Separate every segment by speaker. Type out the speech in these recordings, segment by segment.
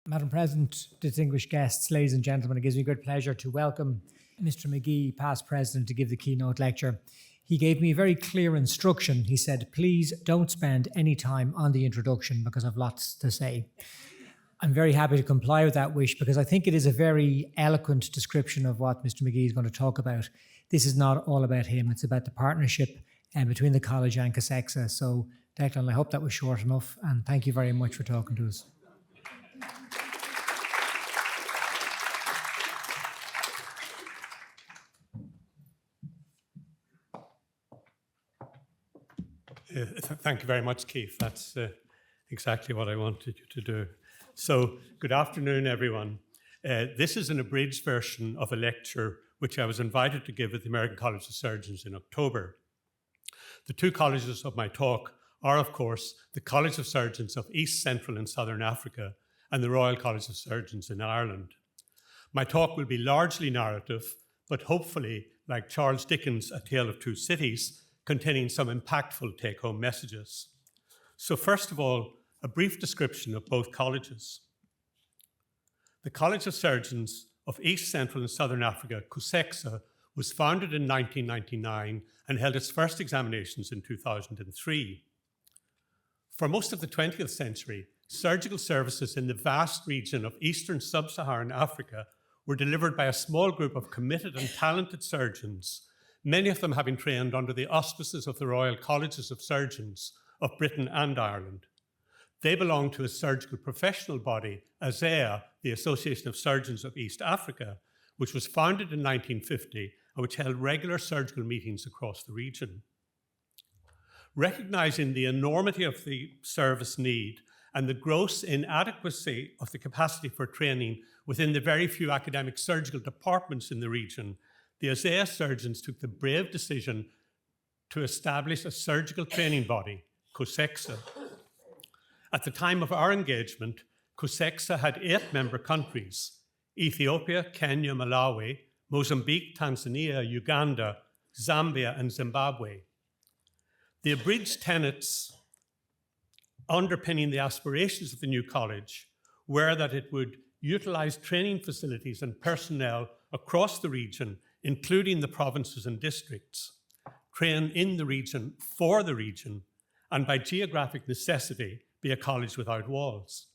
Speaker 1: Madam President, distinguished guests, ladies and gentlemen, it gives me great pleasure to welcome Mr. Magee, past President, to give the keynote lecture. He gave me a very clear instruction. He said, please don't spend any time on the introduction because I've lots to say. I'm very happy to comply with that wish because I think it is a very eloquent description of what Mr. Magee is going to talk about. This is not all about him. It's about the partnership between the college and COSECSA. So, Declan, I hope that was short enough, and thank you very much for talking to us.
Speaker 2: Thank you very much, Keith. That's exactly what I wanted you to do. So, good afternoon, everyone. This is an abridged version of a lecture which I was invited to give at the American College of Surgeons in October. The two colleges of my talk are, of course, the College of Surgeons of East, Central and Southern Africa and the Royal College of Surgeons in Ireland. My talk will be largely narrative, but hopefully, like Charles Dickens' A Tale of Two Cities, containing some impactful take-home messages. So first of all, a brief description of both colleges. The College of Surgeons of East, Central and Southern Africa, COSECSA, was founded in 1999 and held its first examinations in 2003. For most of the 20th century, surgical services in the vast region of Eastern Sub-Saharan Africa were delivered by a small group of committed and talented surgeons, many of them having trained under the auspices of the Royal Colleges of Surgeons of Britain and Ireland. They belong to a surgical professional body, ASEA, the Association of Surgeons of East Africa, which was founded in 1950 and which held regular surgical meetings across the region. Recognizing the enormity of the service need and the gross inadequacy of the capacity for training within the very few academic surgical departments in the region, the ASEA surgeons took the brave decision to establish a surgical training body, COSECSA. At the time of our engagement, COSECSA had 8 member countries: Ethiopia, Kenya, Malawi, Mozambique, Tanzania, Uganda, Zambia, and Zimbabwe. The abridged tenets underpinning the aspirations of the new college were that it would utilize training facilities and personnel across the region, including the provinces and districts, train in the region for the region, and by geographic necessity, be a college without walls.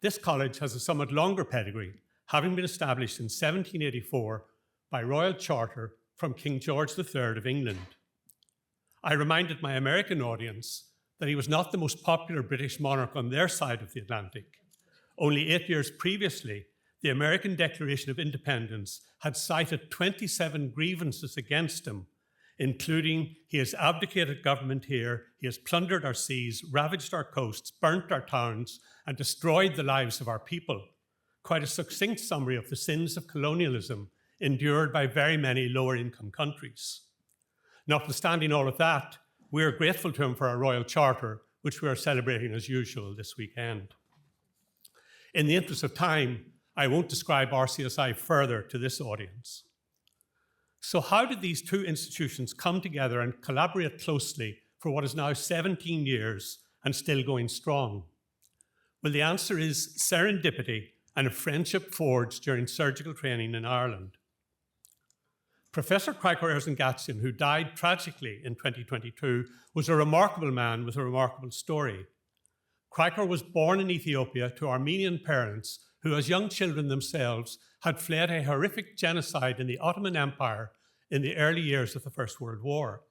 Speaker 2: This college has a somewhat longer pedigree, having been established in 1784 by royal charter from King George III of England. I reminded my American audience that he was not the most popular British monarch on their side of the Atlantic. Only 8 years previously, the American Declaration of Independence had cited 27 grievances against him, including he has abdicated government here, he has plundered our seas, ravaged our coasts, burnt our towns, and destroyed the lives of our people. Quite a succinct summary of the sins of colonialism endured by very many lower-income countries. Notwithstanding all of that, we are grateful to him for our Royal Charter, which we are celebrating as usual this weekend. In the interest of time, I won't describe RCSI further to this audience. So how did these two institutions come together and collaborate closely for what is now 17 years and still going strong? Well, the answer is serendipity and a friendship forged during surgical training in Ireland. Professor Krikor Erzingatsian, who died tragically in 2022, was a remarkable man with a remarkable story. Krikor was born in Ethiopia to Armenian parents who, as young children themselves, had fled a horrific genocide in the Ottoman Empire in the early years of the First World War.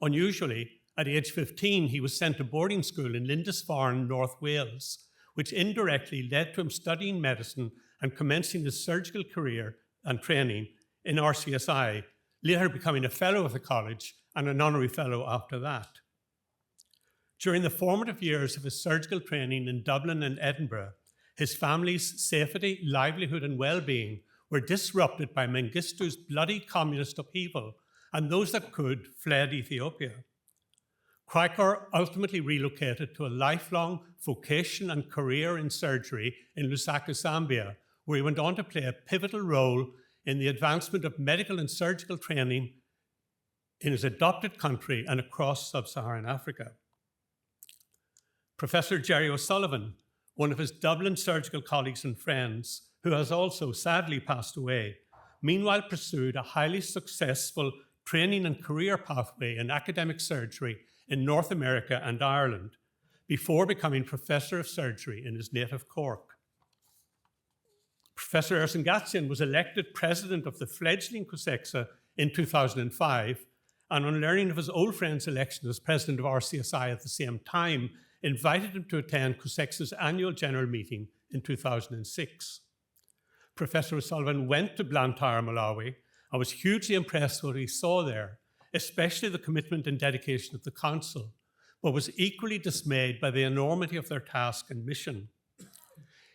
Speaker 2: Unusually, at age 15, he was sent to boarding school in Lindisfarne, North Wales, which indirectly led to him studying medicine and commencing his surgical career and training in RCSI, later becoming a fellow of the college and an honorary fellow after that. During the formative years of his surgical training in Dublin and Edinburgh, his family's safety, livelihood, and well-being were disrupted by Mengistu's bloody communist upheaval, and those that could fled Ethiopia. Krikor ultimately relocated to a lifelong vocation and career in surgery in Lusaka, Zambia, where he went on to play a pivotal role in the advancement of medical and surgical training in his adopted country and across sub-Saharan Africa. Professor Jerry O'Sullivan one of his Dublin surgical colleagues and friends, who has also sadly passed away, meanwhile pursued a highly successful training and career pathway in academic surgery in North America and Ireland, before becoming Professor of Surgery in his native Cork. Professor Ersangatsian was elected President of the fledgling COSECSA in 2005, and on learning of his old friend's election as President of RCSI at the same time, invited him to attend COSECSA's annual general meeting in 2006. Professor O'Sullivan went to Blantyre, Malawi, and was hugely impressed with what he saw there, especially the commitment and dedication of the Council, but was equally dismayed by the enormity of their task and mission.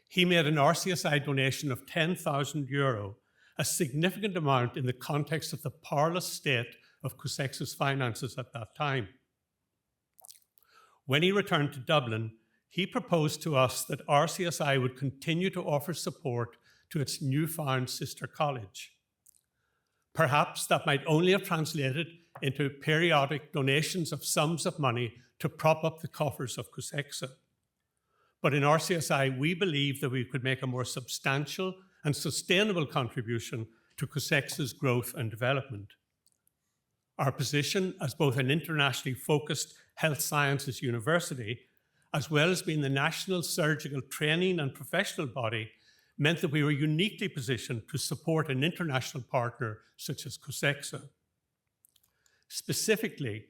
Speaker 2: He made an RCSI donation of €10,000, a significant amount in the context of the powerless state of COSECSA's finances at that time. When he returned to Dublin, he proposed to us that RCSI would continue to offer support to its newfound sister college. Perhaps that might only have translated into periodic donations of sums of money to prop up the coffers of COSECSA. But in RCSI, we believe that we could make a more substantial and sustainable contribution to COSECSA's growth and development. Our position as both an internationally focused health sciences university, as well as being the national surgical training and professional body, meant that we were uniquely positioned to support an international partner such as COSECSA. Specifically,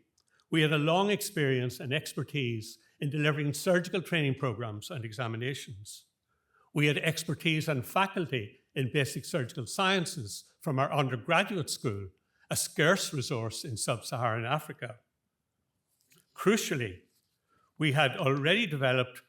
Speaker 2: we had a long experience and expertise in delivering surgical training programs and examinations. We had expertise and faculty in basic surgical sciences from our undergraduate school, a scarce resource in sub-Saharan Africa. Crucially, we had already developed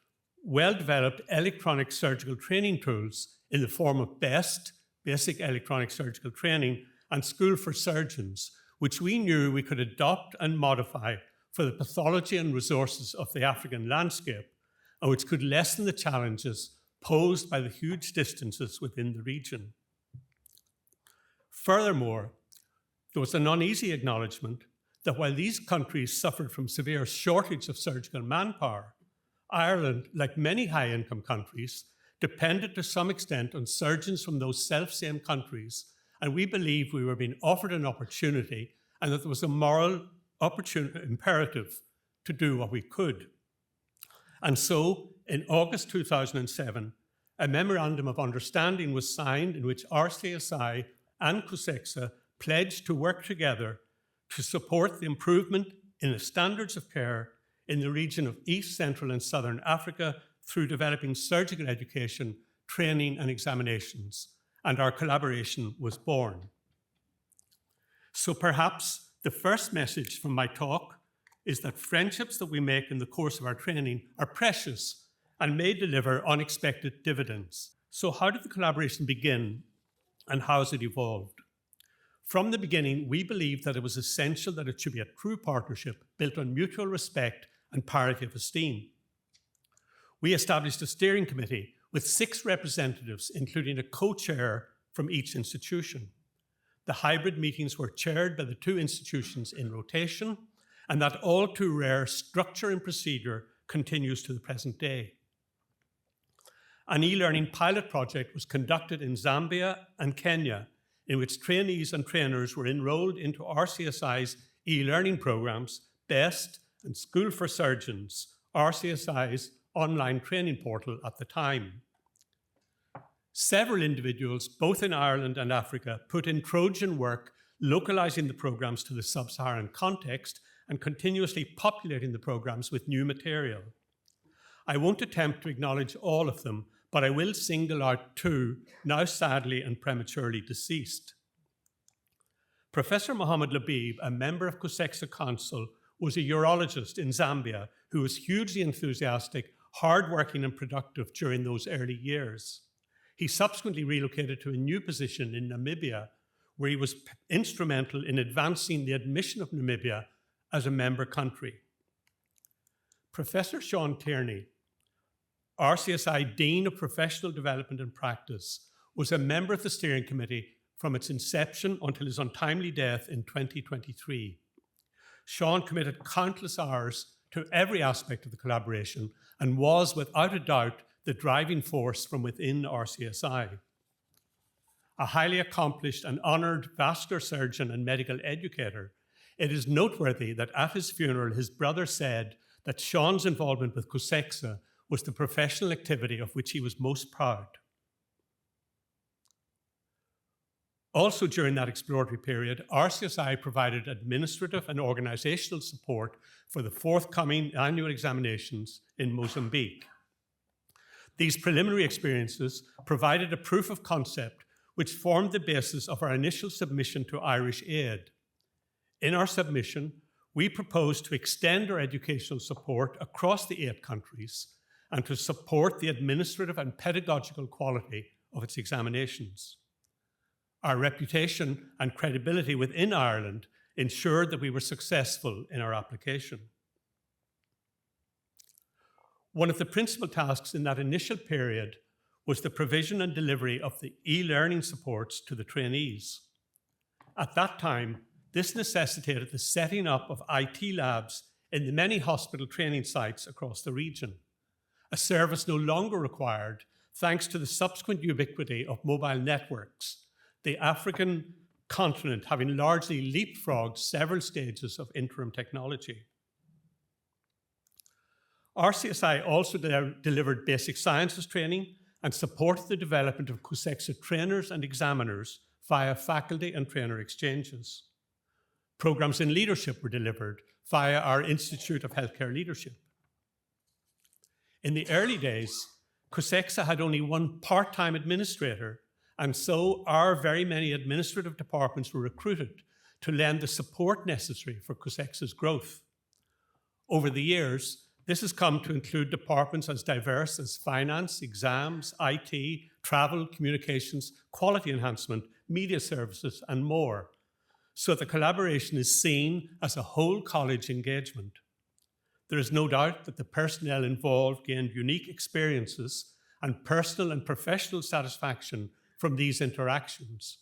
Speaker 2: well-developed electronic surgical training tools in the form of BEST, Basic Electronic Surgical Training, and School for Surgeons, which we knew we could adopt and modify for the pathology and resources of the African landscape, and which could lessen the challenges posed by the huge distances within the region. Furthermore, there was an uneasy acknowledgement that while these countries suffered from severe shortage of surgical manpower, Ireland, like many high-income countries, depended to some extent on surgeons from those self-same countries, and we believed we were being offered an opportunity and that there was a moral imperative to do what we could. And so, in August 2007, a memorandum of understanding was signed in which RCSI and COSECSA pledged to work together to support the improvement in the standards of care in the region of East, Central, and Southern Africa through developing surgical education, training, and examinations, and our collaboration was born. So perhaps the first message from my talk is that friendships that we make in the course of our training are precious and may deliver unexpected dividends. So how did the collaboration begin, and how has it evolved? From the beginning, we believed that it was essential that it should be a true partnership built on mutual respect and parity of esteem. We established a steering committee with 6 representatives, including a co-chair from each institution. The hybrid meetings were chaired by the 2 institutions in rotation, and that all too rare structure and procedure continues to the present day. An e-learning pilot project was conducted in Zambia and Kenya, in which trainees and trainers were enrolled into RCSI's e-learning programs, BEST and School for Surgeons, RCSI's online training portal at the time. Several individuals, both in Ireland and Africa, put in Trojan work localizing the programs to the sub-Saharan context and continuously populating the programs with new material. I won't attempt to acknowledge all of them, but I will single out 2, now sadly and prematurely deceased. Professor Mohammed Labib, a member of COSECSA Council, was a urologist in Zambia who was hugely enthusiastic, hardworking and productive during those early years. He subsequently relocated to a new position in Namibia, where he was instrumental in advancing the admission of Namibia as a member country. Professor Sean Tierney, RCSI Dean of Professional Development and Practice, was a member of the steering committee from its inception until his untimely death in 2023. Sean committed countless hours to every aspect of the collaboration and was, without a doubt, the driving force from within RCSI. A highly accomplished and honoured vascular surgeon and medical educator, it is noteworthy that at his funeral, his brother said that Sean's involvement with COSECSA was the professional activity of which he was most proud. Also during that exploratory period, RCSI provided administrative and organisational support for the forthcoming annual examinations in Mozambique. These preliminary experiences provided a proof of concept which formed the basis of our initial submission to Irish Aid. In our submission, we proposed to extend our educational support across the 8 countries and to support the administrative and pedagogical quality of its examinations. Our reputation and credibility within Ireland ensured that we were successful in our application. One of the principal tasks in that initial period was the provision and delivery of the e-learning supports to the trainees. At that time, this necessitated the setting up of IT labs in the many hospital training sites across the region, a service no longer required thanks to the subsequent ubiquity of mobile networks, the African continent having largely leapfrogged several stages of interim technology. RCSI also delivered basic sciences training and supported the development of COSECSA trainers and examiners via faculty and trainer exchanges. Programs in leadership were delivered via our Institute of Healthcare Leadership. In the early days, COSECSA had only one part-time administrator, and so our very many administrative departments were recruited to lend the support necessary for COSECSA's growth. Over the years, this has come to include departments as diverse as finance, exams, IT, travel, communications, quality enhancement, media services, and more, so the collaboration is seen as a whole college engagement. There is no doubt that the personnel involved gained unique experiences and personal and professional satisfaction from these interactions.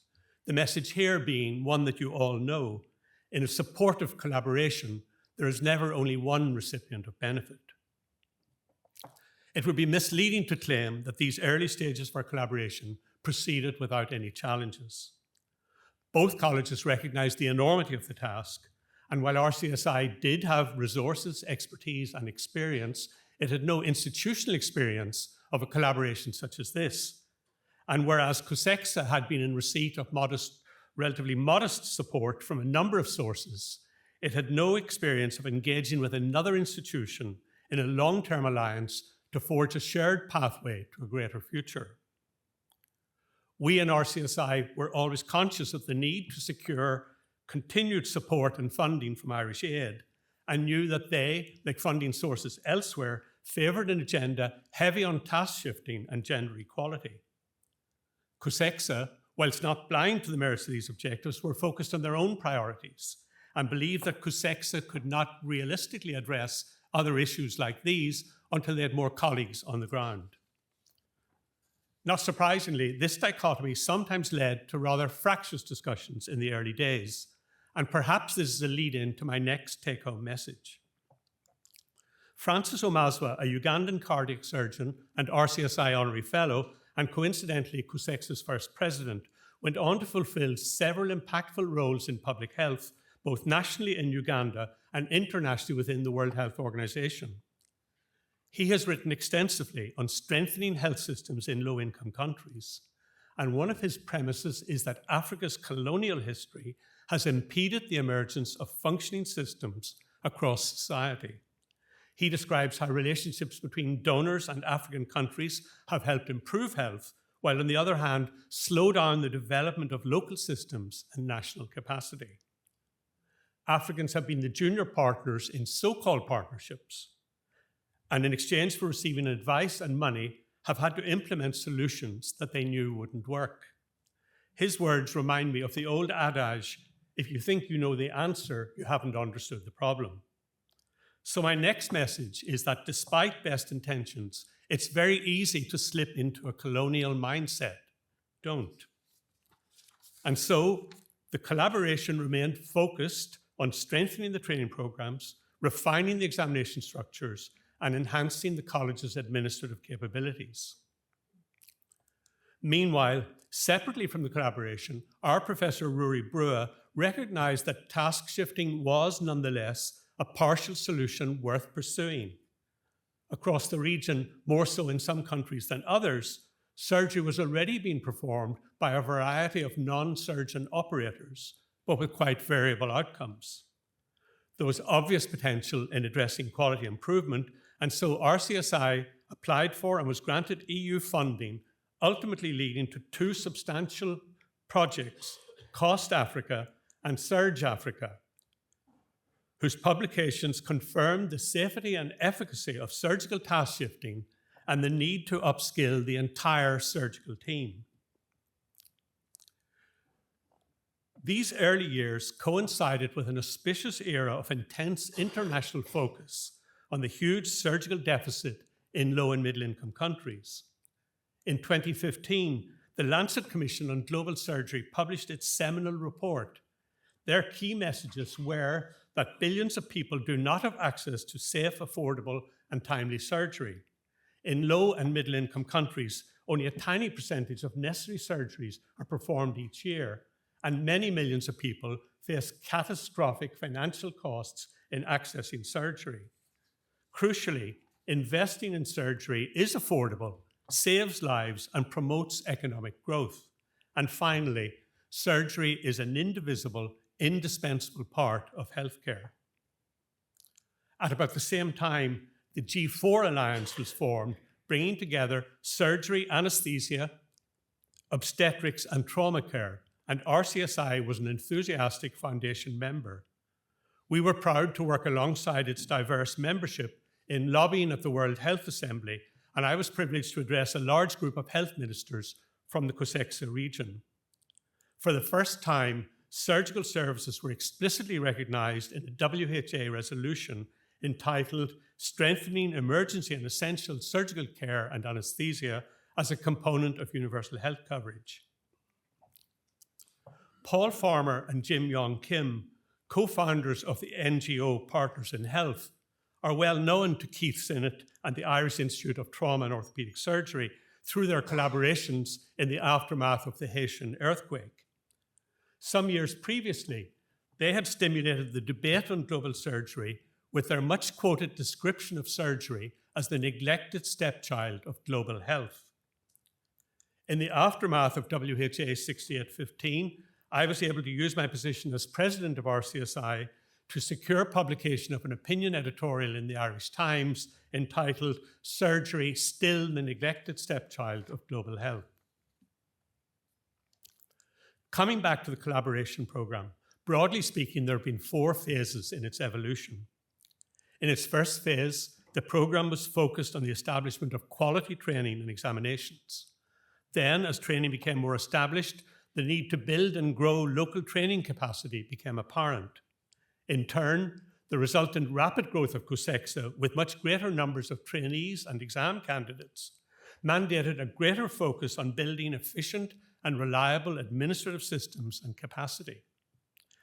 Speaker 2: The message here being one that you all know: in a supportive collaboration, there is never only one recipient of benefit. It would be misleading to claim that these early stages of our collaboration proceeded without any challenges. Both colleges recognized the enormity of the task, and while RCSI did have resources, expertise, and experience, it had no institutional experience of a collaboration such as this. And whereas COSECSA had been in receipt of relatively modest support from a number of sources, it had no experience of engaging with another institution in a long-term alliance to forge a shared pathway to a greater future. We in RCSI were always conscious of the need to secure continued support and funding from Irish Aid, and knew that they, like funding sources elsewhere, favoured an agenda heavy on task shifting and gender equality. COSECSA, whilst not blind to the merits of these objectives, were focused on their own priorities and believed that COSECSA could not realistically address other issues like these until they had more colleagues on the ground. Not surprisingly, this dichotomy sometimes led to rather fractious discussions in the early days, and perhaps this is a lead-in to my next take-home message. Francis Omazwa, a Ugandan cardiac surgeon and RCSI Honorary Fellow, and coincidentally COSECSA's first president, went on to fulfill several impactful roles in public health, both nationally in Uganda and internationally within the World Health Organization. He has written extensively on strengthening health systems in low-income countries, and one of his premises is that Africa's colonial history has impeded the emergence of functioning systems across society. He describes how relationships between donors and African countries have helped improve health, while on the other hand, slow down the development of local systems and national capacity. Africans have been the junior partners in so-called partnerships, and in exchange for receiving advice and money, have had to implement solutions that they knew wouldn't work. His words remind me of the old adage, if you think you know the answer, you haven't understood the problem. So my next message is that despite best intentions, it's very easy to slip into a colonial mindset. Don't. And so the collaboration remained focused on strengthening the training programs, refining the examination structures, and enhancing the college's administrative capabilities. Meanwhile, separately from the collaboration, our Professor Rory Brewer recognised that task shifting was nonetheless a partial solution worth pursuing. Across the region, more so in some countries than others, surgery was already being performed by a variety of non-surgeon operators, but with quite variable outcomes. There was obvious potential in addressing quality improvement, and so RCSI applied for and was granted EU funding, ultimately leading to two substantial projects, Cost Africa and Surge Africa, whose publications confirmed the safety and efficacy of surgical task shifting and the need to upskill the entire surgical team. These early years coincided with an auspicious era of intense international focus on the huge surgical deficit in low and middle income countries. In 2015, the Lancet Commission on Global Surgery published its seminal report. Their key messages were that billions of people do not have access to safe, affordable, and timely surgery. In low and middle income countries, only a tiny percentage of necessary surgeries are performed each year, and many millions of people face catastrophic financial costs in accessing surgery. Crucially, investing in surgery is affordable, saves lives, and promotes economic growth. And finally, surgery is an indivisible, indispensable part of healthcare. At about the same time, the G4 Alliance was formed, bringing together surgery, anesthesia, obstetrics, and trauma care, and RCSI was an enthusiastic foundation member. We were proud to work alongside its diverse membership in lobbying at the World Health Assembly, and I was privileged to address a large group of health ministers from the COSECSA region. For the first time, surgical services were explicitly recognized in a WHA resolution entitled Strengthening Emergency and Essential Surgical Care and Anesthesia as a Component of Universal Health Coverage. Paul Farmer and Jim Yong Kim, co-founders of the NGO Partners in Health, are well known to Keith Sinnott and the Irish Institute of Trauma and Orthopaedic Surgery through their collaborations in the aftermath of the Haitian earthquake. Some years previously, they had stimulated the debate on global surgery with their much-quoted description of surgery as the neglected stepchild of global health. In the aftermath of WHA 6815, I was able to use my position as president of RCSI to secure publication of an opinion editorial in the Irish Times entitled Surgery Still the Neglected Stepchild of Global Health. Coming back to the collaboration programme, broadly speaking, there have been 4 phases in its evolution. In its first phase, the programme was focused on the establishment of quality training and examinations. Then, as training became more established, the need to build and grow local training capacity became apparent. In turn, the resultant rapid growth of COSECSA, with much greater numbers of trainees and exam candidates, mandated a greater focus on building efficient and reliable administrative systems and capacity.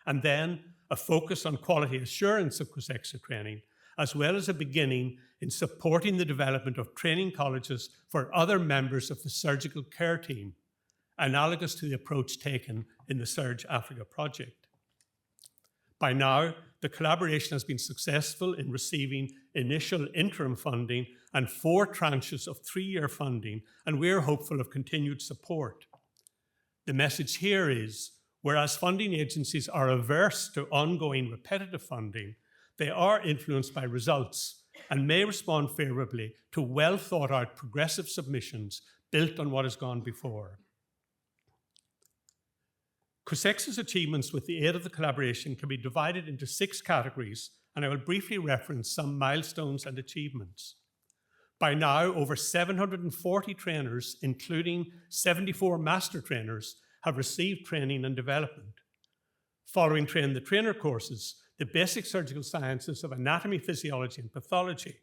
Speaker 2: And then a focus on quality assurance of COSECSA training, as well as a beginning in supporting the development of training colleges for other members of the surgical care team, analogous to the approach taken in the Surge Africa project. By now, the collaboration has been successful in receiving initial interim funding and 4 tranches of 3-year funding, and we are hopeful of continued support. The message here is, whereas funding agencies are averse to ongoing repetitive funding, they are influenced by results and may respond favourably to well-thought-out progressive submissions built on what has gone before. COSECSA's achievements with the aid of the collaboration can be divided into 6 categories, and I will briefly reference some milestones and achievements. By now, over 740 trainers, including 74 master trainers, have received training and development. Following Train the Trainer courses, the basic surgical sciences of anatomy, physiology, and pathology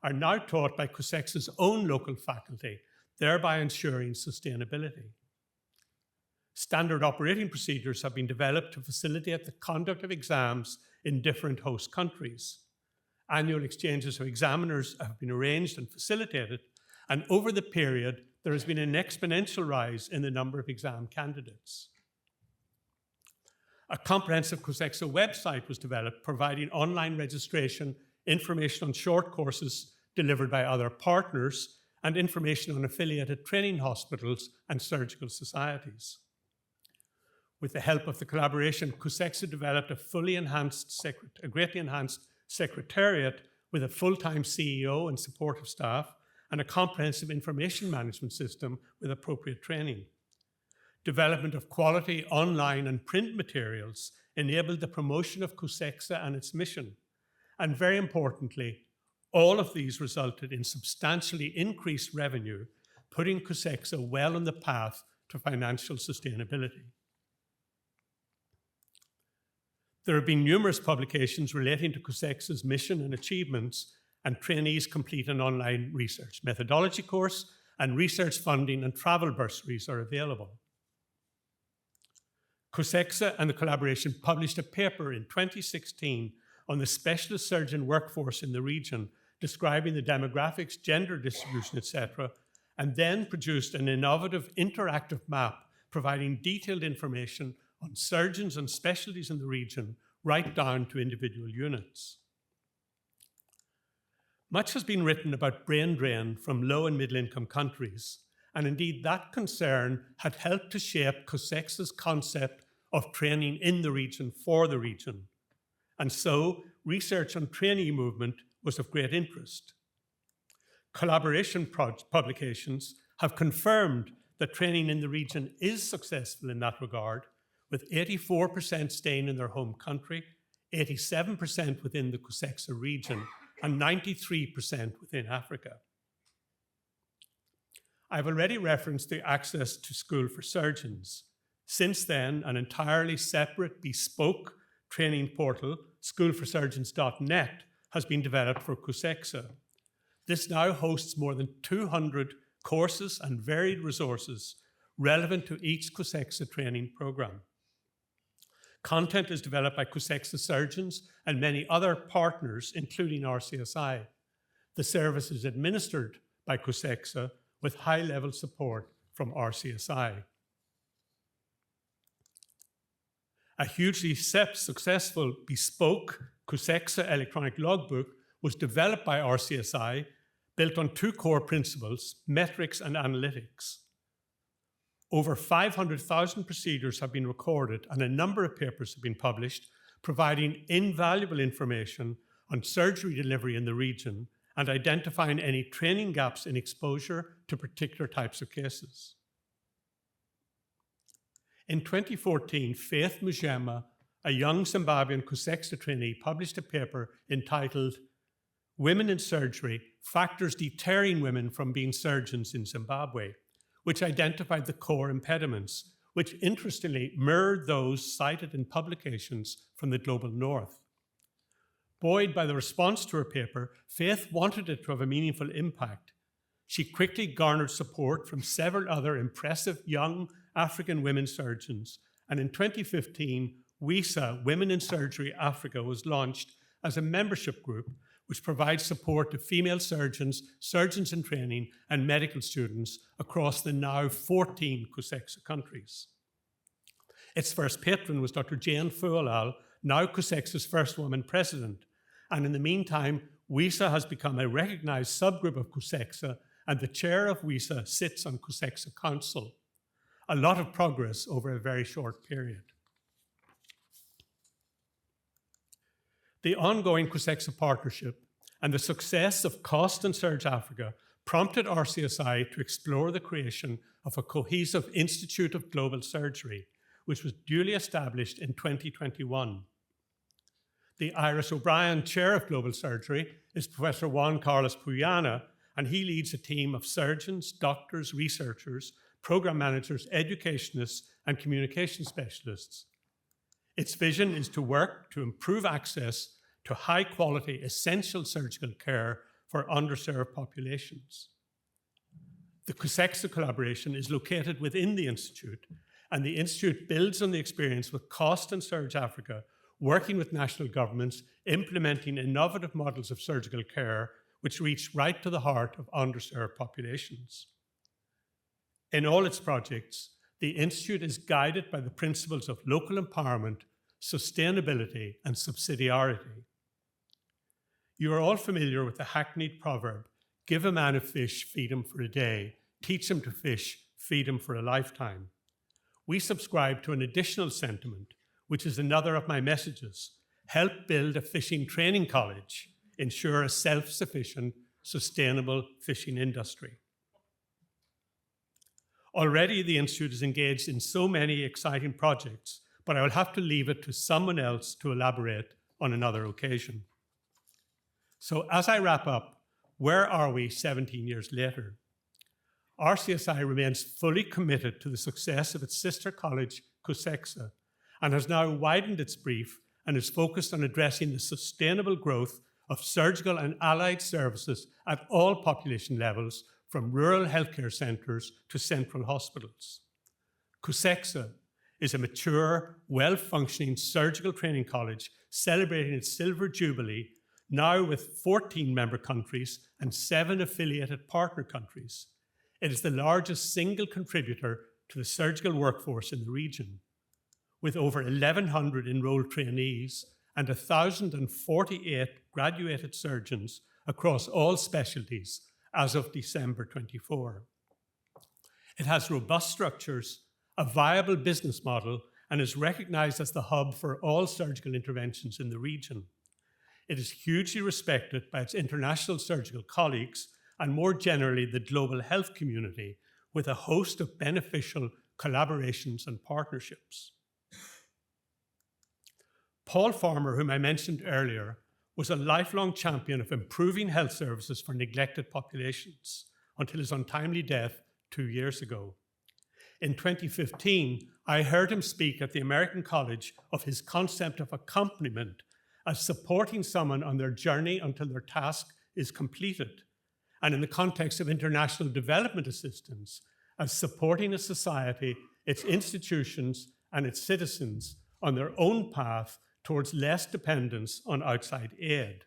Speaker 2: are now taught by COSECSA's own local faculty, thereby ensuring sustainability. Standard operating procedures have been developed to facilitate the conduct of exams in different host countries. Annual exchanges of examiners have been arranged and facilitated, and over the period, there has been an exponential rise in the number of exam candidates. A comprehensive COSECSA website was developed providing online registration, information on short courses delivered by other partners, and information on affiliated training hospitals and surgical societies. With the help of the collaboration, COSECSA developed a greatly enhanced secretariat with a full-time CEO and supportive staff, and a comprehensive information management system with appropriate training. Development of quality online and print materials enabled the promotion of COSECSA and its mission. And very importantly, all of these resulted in substantially increased revenue, putting COSECSA well on the path to financial sustainability. There have been numerous publications relating to COSECSA's mission and achievements, and trainees complete an online research methodology course, and research funding and travel bursaries are available. COSECSA and the collaboration published a paper in 2016 on the specialist surgeon workforce in the region, describing the demographics, gender distribution, etc., and then produced an innovative interactive map providing detailed information on surgeons and specialties in the region, right down to individual units. Much has been written about brain drain from low and middle income countries, and indeed that concern had helped to shape COSECSA's concept of training in the region for the region. And so research on trainee movement was of great interest. Collaboration publications have confirmed that training in the region is successful in that regard, with 84% staying in their home country, 87% within the COSECSA region, and 93% within Africa. I've already referenced the Access to School for Surgeons. Since then, an entirely separate, bespoke training portal, schoolforsurgeons.net, has been developed for COSECSA. This now hosts more than 200 courses and varied resources relevant to each COSECSA training program. Content is developed by COSECSA surgeons and many other partners, including RCSI. The service is administered by COSECSA with high-level support from RCSI. A hugely successful bespoke COSECSA electronic logbook was developed by RCSI, built on two core principles, metrics and analytics. Over 500,000 procedures have been recorded and a number of papers have been published, providing invaluable information on surgery delivery in the region and identifying any training gaps in exposure to particular types of cases. In 2014, Faith Mujema, a young Zimbabwean COSECSA trainee, published a paper entitled Women in Surgery, Factors Deterring Women from Being Surgeons in Zimbabwe, which identified the core impediments, which interestingly mirrored those cited in publications from the global north. Buoyed by the response to her paper, Faith wanted it to have a meaningful impact. She quickly garnered support from several other impressive young African women surgeons, and in 2015, WISA, Women in Surgery Africa, was launched as a membership group which provides support to female surgeons, surgeons in training, and medical students across the now 14 COSECSA countries. Its first patron was Dr. Jane Fualal, now COSECSA's first woman president, and in the meantime, WISA has become a recognized subgroup of COSECSA, and the chair of WISA sits on COSECSA Council. A lot of progress over a very short period. The ongoing COSECSA partnership and the success of COST and Surge Africa prompted RCSI to explore the creation of a cohesive Institute of Global Surgery, which was duly established in 2021. The Iris O'Brien Chair of Global Surgery is Professor Juan Carlos Puyana, and he leads a team of surgeons, doctors, researchers, program managers, educationists, and communication specialists. Its vision is to work to improve access to high-quality, essential surgical care for underserved populations. The COSECSA collaboration is located within the Institute, and the Institute builds on the experience with COST and Surge Africa, working with national governments, implementing innovative models of surgical care which reach right to the heart of underserved populations. In all its projects, the Institute is guided by the principles of local empowerment, sustainability, and subsidiarity. You are all familiar with the hackneyed proverb, "Give a man a fish, feed him for a day. Teach him to fish, feed him for a lifetime." We subscribe to an additional sentiment, which is another of my messages: help build a fishing training college, ensure a self-sufficient, sustainable fishing industry. Already, the Institute is engaged in so many exciting projects, but I will have to leave it to someone else to elaborate on another occasion. So as I wrap up, where are we 17 years later? RCSI remains fully committed to the success of its sister college, COSECSA, and has now widened its brief and is focused on addressing the sustainable growth of surgical and allied services at all population levels, from rural healthcare centres to central hospitals. COSECSA is a mature, well-functioning surgical training college celebrating its silver jubilee, now with 14 member countries and 7 affiliated partner countries. It is the largest single contributor to the surgical workforce in the region, with over 1,100 enrolled trainees and 1,048 graduated surgeons across all specialties as of December 24. It has robust structures, a viable business model, and is recognised as the hub for all surgical interventions in the region. It is hugely respected by its international surgical colleagues and more generally the global health community, with a host of beneficial collaborations and partnerships. Paul Farmer, whom I mentioned earlier, was a lifelong champion of improving health services for neglected populations until his untimely death 2 years ago. In 2015, I heard him speak at the American College of his concept of accompaniment as supporting someone on their journey until their task is completed, and in the context of international development assistance, as supporting a society, its institutions, and its citizens on their own path towards less dependence on outside aid.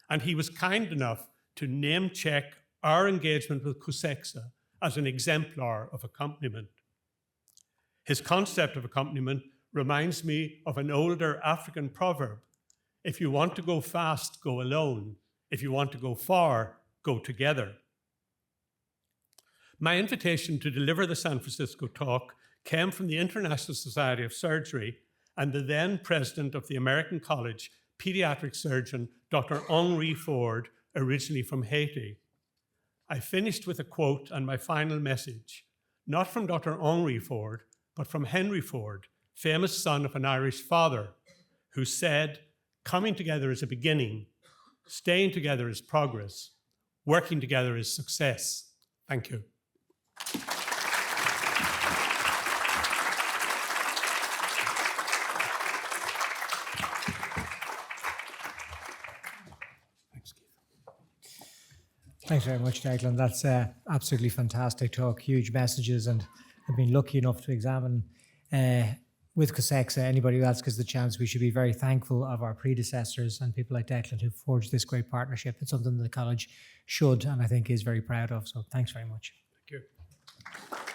Speaker 2: And he was kind enough to name-check our engagement with COSECSA as an exemplar of accompaniment. His concept of accompaniment reminds me of an older African proverb: if you want to go fast, go alone. If you want to go far, go together. My invitation to deliver the San Francisco talk came from the International Society of Surgery and the then president of the American College, pediatric surgeon, Dr. Henri Ford, originally from Haiti. I finished with a quote and my final message, not from Dr. Henri Ford, but from Henry Ford, famous son of an Irish father, who said, "Coming together is a beginning, staying together is progress, working together is success." Thank you.
Speaker 1: Thanks very much, Declan. That's absolutely fantastic talk, huge messages, and I've been lucky enough to examine with COSECSA. Anybody who asks us the chance, we should be very thankful of our predecessors and people like Declan who forged this great partnership. It's something that the college should and I think is very proud of. So thanks very much.
Speaker 2: Thank you.